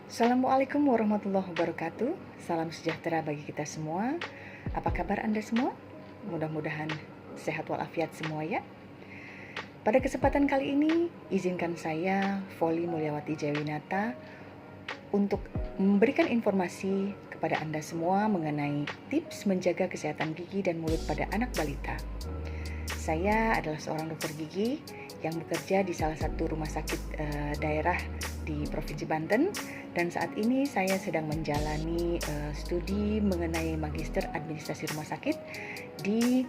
Assalamualaikum warahmatullahi wabarakatuh. Salam sejahtera bagi kita semua. Apa kabar Anda semua? Mudah-mudahan sehat walafiat semua ya. Pada kesempatan kali ini, izinkan saya, Voli Mulyawati Jayawinata, untuk memberikan informasi kepada Anda semua mengenai tips menjaga kesehatan gigi dan mulut pada anak balita. Saya adalah seorang dokter gigi yang bekerja di salah satu rumah sakit daerah di Provinsi Banten, dan saat ini saya sedang menjalani studi mengenai Magister Administrasi Rumah Sakit di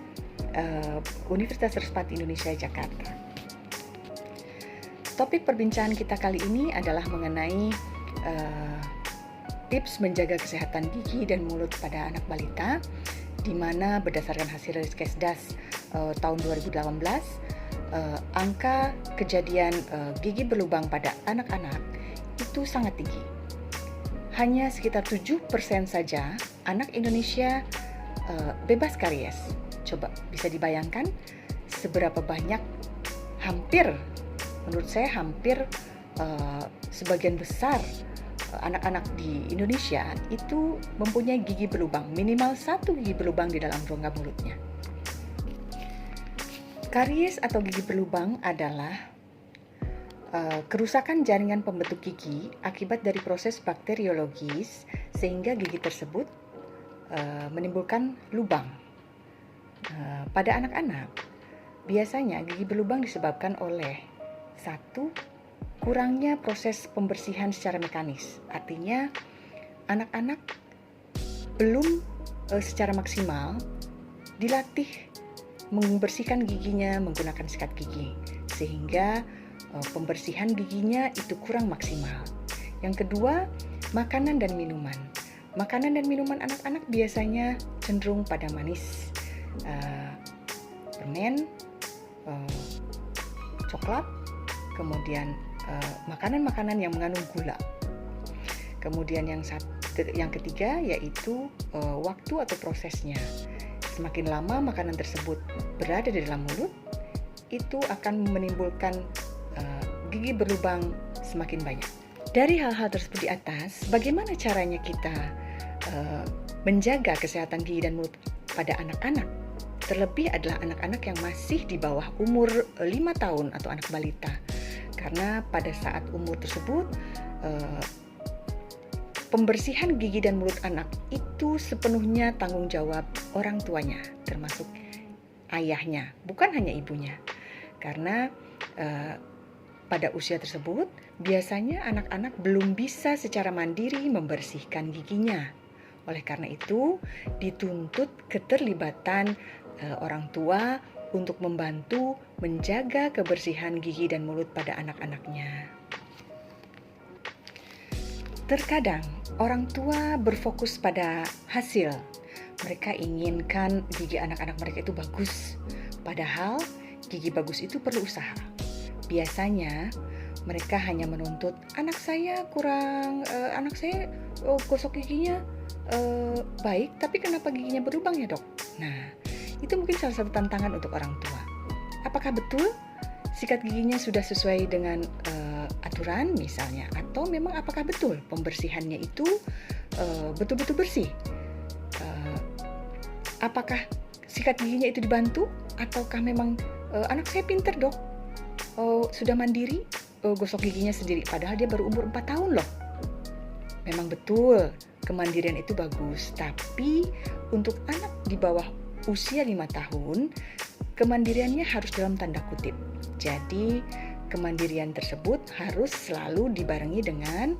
Universitas Respati Indonesia Jakarta. Topik perbincangan kita kali ini adalah mengenai tips menjaga kesehatan gigi dan mulut pada anak balita, di mana berdasarkan hasil rilis Kesdas tahun 2018, angka kejadian gigi berlubang pada anak-anak itu sangat tinggi. Hanya sekitar 7% saja anak Indonesia bebas karies. Coba bisa dibayangkan seberapa banyak, menurut saya hampir sebagian besar anak-anak di Indonesia itu mempunyai gigi berlubang, minimal satu gigi berlubang di dalam rongga mulutnya. Karies atau gigi berlubang adalah kerusakan jaringan pembentuk gigi akibat dari proses bakteriologis sehingga gigi tersebut menimbulkan lubang. Pada anak-anak, biasanya gigi berlubang disebabkan oleh satu, kurangnya proses pembersihan secara mekanis. Artinya anak-anak belum secara maksimal dilatih membersihkan giginya menggunakan sikat gigi, sehingga pembersihan giginya itu kurang maksimal. Yang kedua, makanan dan minuman. Makanan dan minuman anak-anak biasanya cenderung pada manis, permen, coklat, kemudian makanan-makanan yang mengandung gula. Kemudian yang ketiga yaitu waktu atau prosesnya. Semakin lama makanan tersebut berada di dalam mulut, itu akan menimbulkan gigi berlubang semakin banyak. Dari hal-hal tersebut di atas, bagaimana caranya kita menjaga kesehatan gigi dan mulut pada anak-anak? Terlebih adalah anak-anak yang masih di bawah umur 5 tahun atau anak balita. Karena pada saat umur tersebut, pembersihan gigi dan mulut anak itu sepenuhnya tanggung jawab orang tuanya, termasuk ayahnya, bukan hanya ibunya. Karena pada usia tersebut, biasanya anak-anak belum bisa secara mandiri membersihkan giginya. Oleh karena itu, dituntut keterlibatan orang tua untuk membantu menjaga kebersihan gigi dan mulut pada anak-anaknya. Terkadang orang tua berfokus pada hasil. Mereka inginkan gigi anak-anak mereka itu bagus, padahal gigi bagus itu perlu usaha. Biasanya mereka hanya menuntut anak saya gosok giginya baik, tapi kenapa giginya berlubang ya dok? Nah, itu mungkin salah satu tantangan untuk orang tua. Apakah betul sikat giginya sudah sesuai dengan aturan misalnya, atau memang apakah betul pembersihannya itu betul-betul bersih? Apakah sikat giginya itu dibantu, ataukah memang anak saya pinter dok, sudah mandiri gosok giginya sendiri, padahal dia baru umur 4 tahun loh. Memang betul kemandirian itu bagus, tapi untuk anak di bawah usia 5 tahun, kemandiriannya harus dalam tanda kutip. Jadi kemandirian tersebut harus selalu dibarengi dengan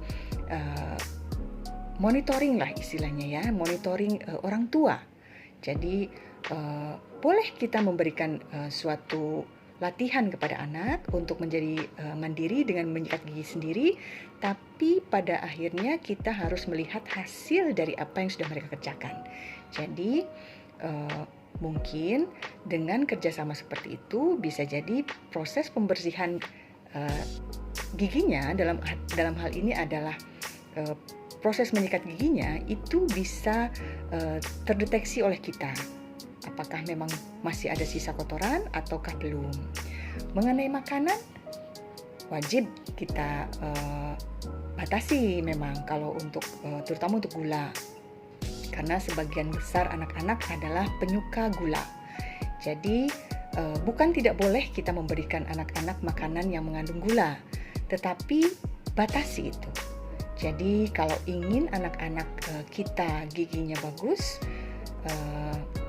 monitoring lah istilahnya ya, monitoring orang tua. Jadi boleh kita memberikan suatu latihan kepada anak untuk menjadi mandiri dengan menyikat gigi sendiri, tapi pada akhirnya kita harus melihat hasil dari apa yang sudah mereka kerjakan. Jadi mungkin dengan kerjasama seperti itu bisa jadi proses pembersihan giginya dalam hal ini adalah proses menyikat giginya itu bisa terdeteksi oleh kita. Apakah memang masih ada sisa kotoran ataukah belum? Mengenai makanan, wajib kita batasi memang kalau untuk terutama untuk gula. Karena sebagian besar anak-anak adalah penyuka gula. Jadi bukan tidak boleh kita memberikan anak-anak makanan yang mengandung gula, tetapi batasi itu. Jadi kalau ingin anak-anak kita giginya bagus,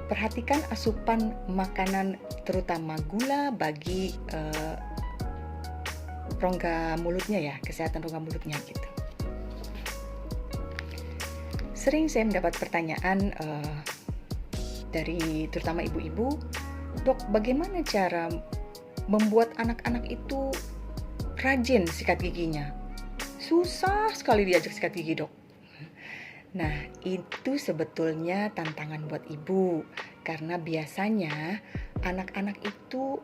perhatikan asupan makanan terutama gula bagi rongga mulutnya ya, kesehatan rongga mulutnya gitu. Sering saya mendapat pertanyaan dari terutama ibu-ibu, "Dok, bagaimana cara membuat anak-anak itu rajin sikat giginya? Susah sekali diajak sikat gigi, Dok." Nah, itu sebetulnya tantangan buat ibu, karena biasanya anak-anak itu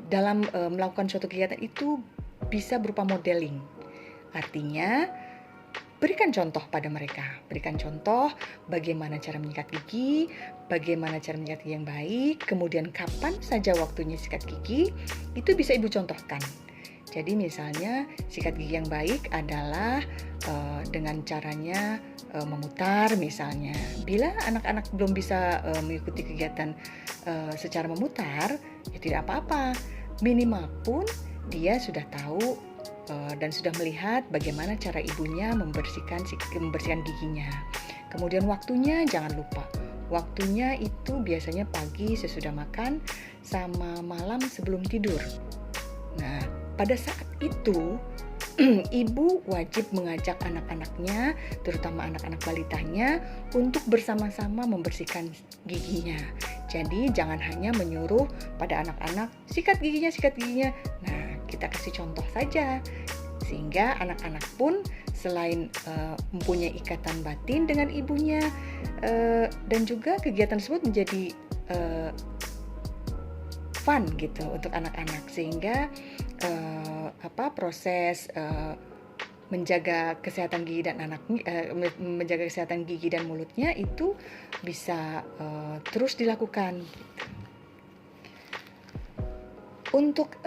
dalam melakukan suatu kegiatan itu bisa berupa modeling. Artinya, berikan contoh pada mereka. Berikan contoh bagaimana cara menyikat gigi, bagaimana cara menyikat gigi yang baik, kemudian kapan saja waktunya sikat gigi, itu bisa ibu contohkan. Jadi misalnya sikat gigi yang baik adalah dengan caranya memutar misalnya. Bila anak-anak belum bisa mengikuti kegiatan secara memutar, ya tidak apa-apa. Minimal pun dia sudah tahu dan sudah melihat bagaimana cara ibunya membersihkan giginya. Kemudian waktunya jangan lupa. Waktunya itu biasanya pagi sesudah makan sama malam sebelum tidur. Nah, pada saat itu ibu wajib mengajak anak-anaknya, terutama anak-anak balitanya, untuk bersama-sama membersihkan giginya. Jadi jangan hanya menyuruh pada anak-anak sikat giginya. Nah, kita kasih contoh saja, sehingga anak-anak pun selain mempunyai ikatan batin dengan ibunya, dan juga kegiatan tersebut menjadi fun gitu untuk anak-anak, sehingga proses menjaga kesehatan gigi dan menjaga kesehatan gigi dan mulutnya itu bisa terus dilakukan. Untuk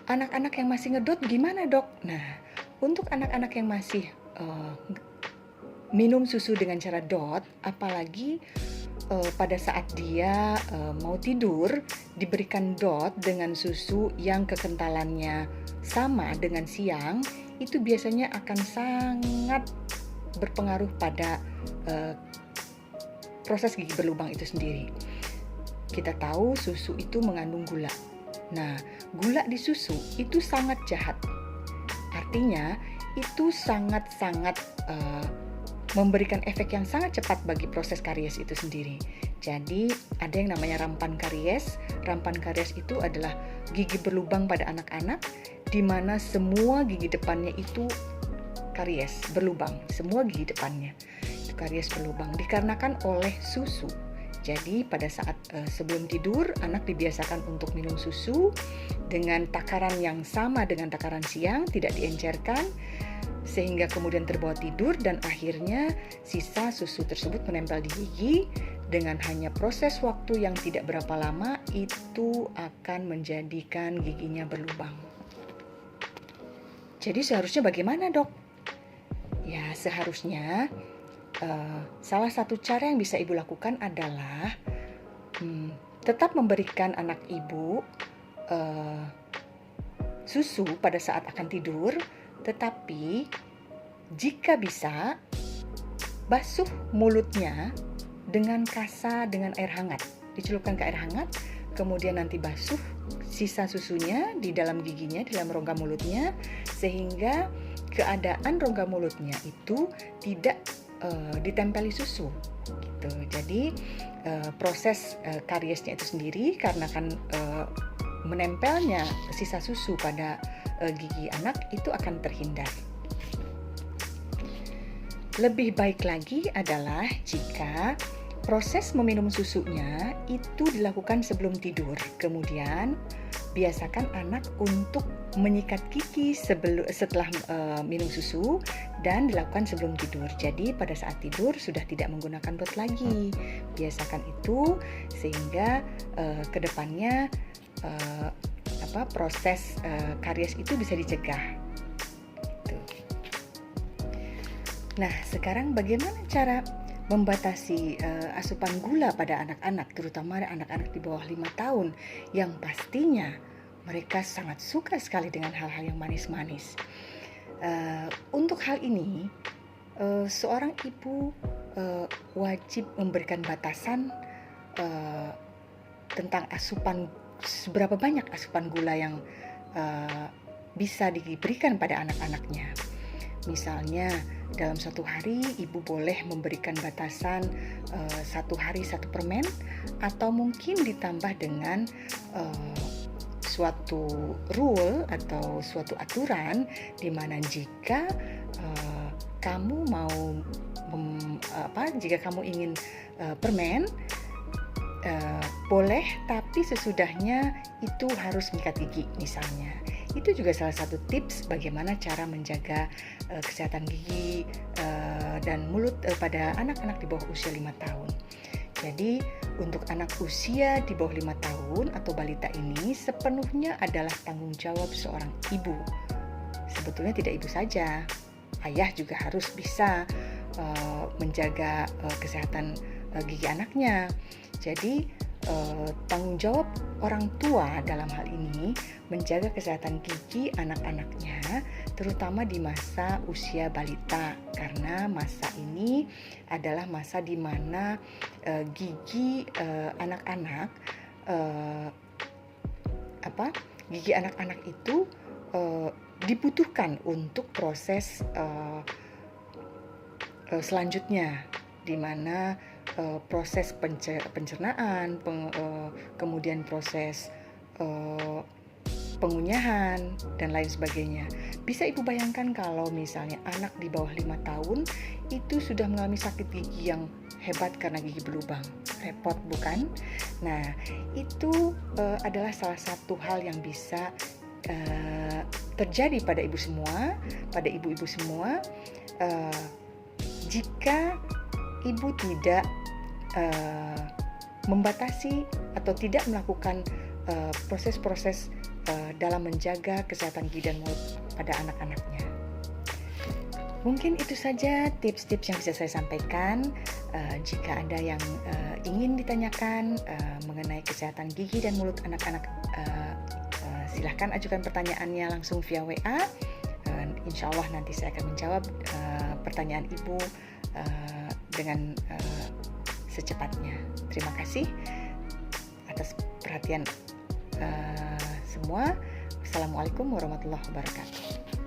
anak-anak yang masih ngedot gimana, Dok? Nah, untuk anak-anak yang masih minum susu dengan cara dot, apalagi pada saat dia mau tidur diberikan dot dengan susu yang kekentalannya sama dengan siang, itu biasanya akan sangat berpengaruh pada proses gigi berlubang itu sendiri. Kita tahu susu itu mengandung gula. Nah, gula di susu itu sangat jahat. Artinya, itu sangat-sangat memberikan efek yang sangat cepat bagi proses karies itu sendiri. Jadi, ada yang namanya rampan karies. Rampan karies itu adalah gigi berlubang pada anak-anak, di mana semua gigi depannya itu karies berlubang. Semua gigi depannya itu karies berlubang dikarenakan oleh susu. Jadi pada saat sebelum tidur, anak dibiasakan untuk minum susu dengan takaran yang sama dengan takaran siang, tidak diencerkan, sehingga kemudian terbawa tidur dan akhirnya sisa susu tersebut menempel di gigi. Dengan hanya proses waktu yang tidak berapa lama, itu akan menjadikan giginya berlubang. Jadi seharusnya bagaimana, Dok? Ya, seharusnya salah satu cara yang bisa ibu lakukan adalah tetap memberikan anak ibu susu pada saat akan tidur, tetapi jika bisa basuh mulutnya dengan kasa dengan air hangat, dicelupkan ke air hangat, kemudian nanti basuh sisa susunya di dalam giginya, di dalam rongga mulutnya, sehingga keadaan rongga mulutnya itu tidak ditempeli susu gitu. Jadi proses kariesnya itu sendiri karena kan menempelnya sisa susu pada gigi anak itu akan terhindar. Lebih baik lagi adalah jika proses meminum susunya itu dilakukan sebelum tidur. Kemudian biasakan anak untuk menyikat gigi setelah minum susu dan dilakukan sebelum tidur. Jadi pada saat tidur sudah tidak menggunakan dot lagi. Biasakan itu sehingga kedepannya proses karies itu bisa dicegah. Nah, sekarang bagaimana cara membatasi asupan gula pada anak-anak, terutama anak-anak di bawah 5 tahun yang pastinya mereka sangat suka sekali dengan hal-hal yang manis-manis. Untuk hal ini, seorang ibu wajib memberikan batasan tentang seberapa banyak asupan gula yang bisa diberikan pada anak-anaknya. Misalnya dalam satu hari ibu boleh memberikan batasan satu hari satu permen, atau mungkin ditambah dengan suatu rule atau suatu aturan di mana jika kamu mau jika kamu ingin permen, boleh, tapi sesudahnya itu harus menyikat gigi misalnya. Itu juga salah satu tips bagaimana cara menjaga kesehatan gigi dan mulut pada anak-anak di bawah usia 5 tahun. Jadi untuk anak usia di bawah 5 tahun atau balita ini sepenuhnya adalah tanggung jawab seorang ibu. Sebetulnya tidak ibu saja, ayah juga harus bisa menjaga kesehatan gigi anaknya. Jadi tanggung jawab orang tua dalam hal ini menjaga kesehatan gigi anak-anaknya, terutama di masa usia balita, karena masa ini adalah masa di mana gigi anak-anak gigi anak-anak itu dibutuhkan untuk proses selanjutnya, di mana proses pencernaan, kemudian proses pengunyahan dan lain sebagainya. Bisa ibu bayangkan kalau misalnya anak di bawah 5 tahun itu sudah mengalami sakit gigi yang hebat karena gigi berlubang. Repot bukan? Nah, itu adalah salah satu hal yang bisa terjadi pada ibu semua, pada ibu-ibu semua, jika ibu tidak membatasi atau tidak melakukan proses-proses dalam menjaga kesehatan gigi dan mulut pada anak-anaknya. Mungkin itu saja tips-tips yang bisa saya sampaikan. Jika ada yang ingin ditanyakan mengenai kesehatan gigi dan mulut anak-anak, silahkan ajukan pertanyaannya langsung via WA. Insya Allah nanti saya akan menjawab pertanyaan ibu dengan secepatnya. Terima kasih atas perhatian semua. Assalamualaikum warahmatullahi wabarakatuh.